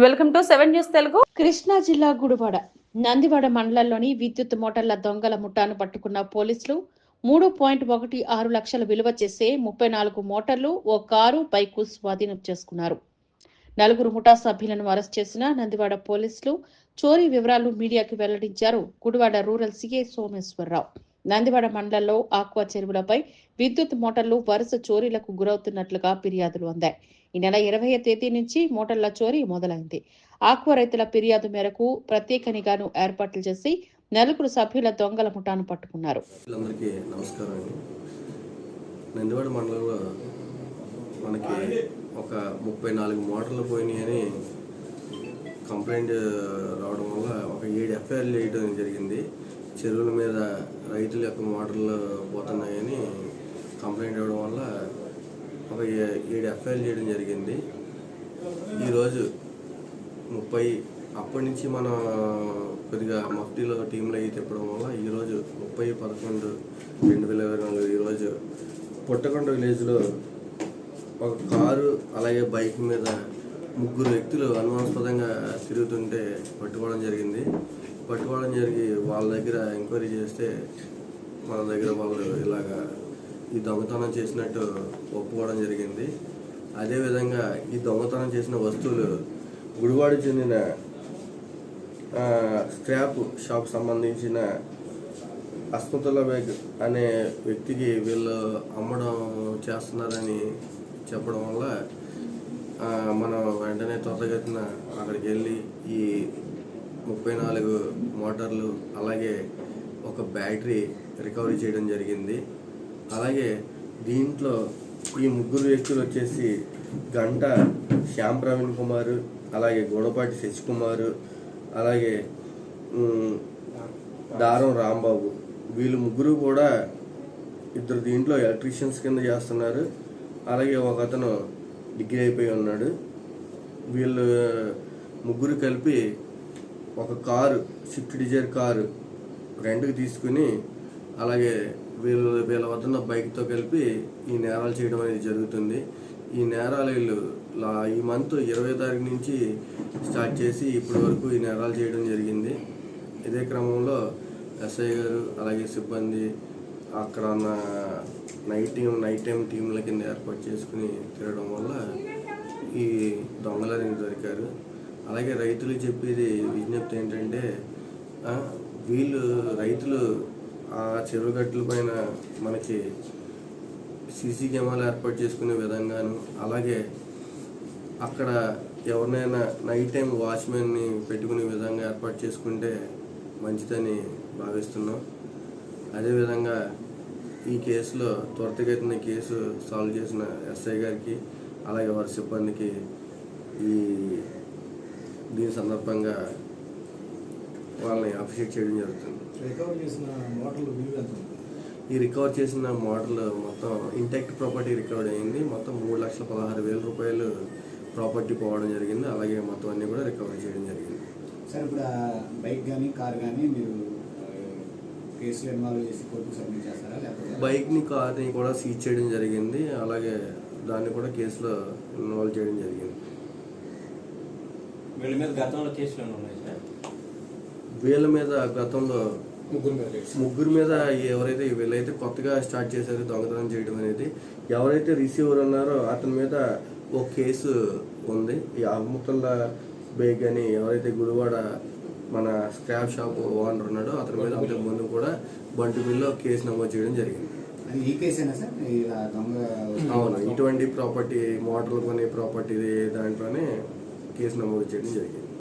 Welcome to 7 news Telugu. Krishna జిల్లా గుడివాడ నందివాడ మండలంలోని విద్యుత్ మోటార్ల దొంగల ముఠాను పట్టుకున్న పోలీసులు 3.16 లక్షల విలువ చేసే 34 మోటార్లు, ఓ కారు, బైకు స్వాధీనం చేసుకున్నారు. 4 ముఠా సభ్యులను అరెస్ట్ చేసిన నందివాడ పోలీసులు చోరీ వివరాలు మీడియాకు వెల్లడించారు గుడివాడ రూరల్ సీఐ సోమేశ్వరరావు. నందివాడ మండలంలో ఆక్వా చెరువులపై విద్యుత్ మోటార్లు వరుస చోరీలకు గురవుతున్నట్లుగా ఫిర్యాదులు అందాయి. ఈ నెల 20వ తేదీ నుంచి మోటార్ల చోరీ మొదలైంది. ఆక్వా రైతుల ఫిర్యాదు మేరకు ప్రత్యేక నిఘాను ఏర్పాట్లు చేసి 4 సభ్యుల దొంగల ముఠాను పట్టుకున్నారు. నందివాడ మండలంలో మనకి ఒక 34 మోటార్లు పోయినాయని కంప్లైంట్ రావడం వల్ల ఒక 7 ఎఫ్ఐఆర్లు వేయడం జరిగింది. చెరువుల మీద రైతుల యొక్క మోటార్లు పోతున్నాయని కంప్లైంట్ ఇవ్వడం వల్ల ఒక 7 ఎఫ్ఐఆర్లు చేయడం జరిగింది. ఈరోజు 30 అప్పటి నుంచి మనం కొద్దిగా మఫ్టీలో టీంలో అయి తిప్పడం వల్ల ఈరోజు 30/11/2024 ఈరోజు పుట్టకొండ విలేజ్లో ఒక కారు అలాగే బైక్ మీద 3 వ్యక్తులు అనుమానాస్పదంగా తిరుగుతుంటే పట్టుకోవడం జరిగింది. వాళ్ళ దగ్గర ఎంక్వైరీ చేస్తే మన దగ్గర వాళ్ళు ఇలాగా ఈ దొంగతనం చేసినట్టు ఒప్పుకోవడం జరిగింది. అదేవిధంగా ఈ దొంగతనం చేసిన వస్తువులు గుడివాడ చెందిన స్క్రాప్ షాప్ సంబంధించిన అస్మతుల్లా బేగ్ అనే వ్యక్తికి వీళ్ళు అమ్మడం చేస్తున్నారని చెప్పడం వల్ల మనం వెంటనే త్వరగతిన అక్కడికి వెళ్ళి ఈ 34 మోటార్లు అలాగే ఒక బ్యాటరీ రికవరీ చేయడం జరిగింది. అలాగే దీంట్లో ఈ 3 వ్యక్తులు వచ్చేసి గంట శ్యామ్ ప్రవీణ్ కుమార్, అలాగే గోడపాటి శశికుమార్, అలాగే దారం రాంబాబు, వీళ్ళు 3 కూడా ఇద్దరు దీంట్లో ఎలక్ట్రీషియన్స్ కింద చేస్తున్నారు. అలాగే ఒక అతను డిగ్రీ అయిపోయి ఉన్నాడు. వీళ్ళు 3 కలిపి ఒక కారు, స్విఫ్ట్ డిజైర్ కారు రెంట్కి తీసుకుని అలాగే వీళ్ళ వద్ద బైక్తో కలిపి ఈ నేరాలు చేయడం అనేది జరుగుతుంది. ఈ నేరాలు వీళ్ళు ఈ మంత్ 20వ తారీఖు నుంచి స్టార్ట్ చేసి ఇప్పటి వరకు ఈ నేరాలు చేయడం జరిగింది. ఇదే క్రమంలో ఎస్ఐ గారు అలాగే సిబ్బంది అక్కడ ఉన్న నైట్ టైం టీంల కింద ఏర్పాటు చేసుకుని తిరగడం వల్ల ఈ దొంగలని దొరికారు. అలాగే రైతులు చెప్పేది విజ్ఞప్తి ఏంటంటే రైతులు ఆ చెరువు గట్ల పైన మనకి సీసీ కెమెరాలు ఏర్పాటు చేసుకునే విధంగాను, అలాగే అక్కడ ఎవరినైనా నైట్ టైం వాచ్మెన్ని పెట్టుకునే విధంగా ఏర్పాటు చేసుకుంటే మంచిదని భావిస్తున్నాం. అదేవిధంగా ఈ కేసులో త్వరితగతిన కేసు సాల్వ్ చేసిన ఎస్ఐ గారికి అలాగే వారి సిబ్బందికి దీని సందర్భంగా వాళ్ళని అప్రిషియేట్ చేయడం జరుగుతుంది. ఈ రికవర్ చేసిన మోడల్ మొత్తం ఇంటాక్ట్ ప్రాపర్టీ రికవర్ అయింది. మొత్తం 3,16,000 రూపాయలు ప్రాపర్టీ పోవడం జరిగింది. అలాగే మొత్తం అన్నీ కూడా రికవర్ చేయడం జరిగింది. సార్, ఇప్పుడు బైక్ కానీ కార్ కానీ మీరు కేసులో ఇన్వాల్వ్ చేసి కోర్టుకు సబ్మిట్ చేస్తారా, లేకపోతే బైక్ని కార్ని కూడా సీజ్ చేయడం జరిగింది. అలాగే దాన్ని కూడా కేసులో ఇన్వాల్వ్ చేయడం జరిగింది. వీళ్ళ మీద గతంలో కేసులు ఉన్నాయి సార్. వీళ్ళ మీద గతంలో 3 మీద ఎవరైతే వీళ్ళైతే కొత్తగా స్టార్ట్ చేశారో దొంగతనం చేయడం అనేది, ఎవరైతే రిసీవర్ ఉన్నారో అతని మీద ఒక కేసు ఉంది. ఈ అస్మతుల్లా బేగ్ అని ఎవరైతే గుడివాడ మన స్క్రాప్ షాప్ ఓనర్ ఉన్నాడో అతని మీద అంతకు ముందు కూడా బంటుమిల్లో కేసు నమోదు చేయడం జరిగింది. అవును, ఇటువంటి ప్రాపర్టీ మోటార్లు కొని ప్రాపర్టీ దాంట్లోనే కేసు నమోదు చేయడం జరిగింది.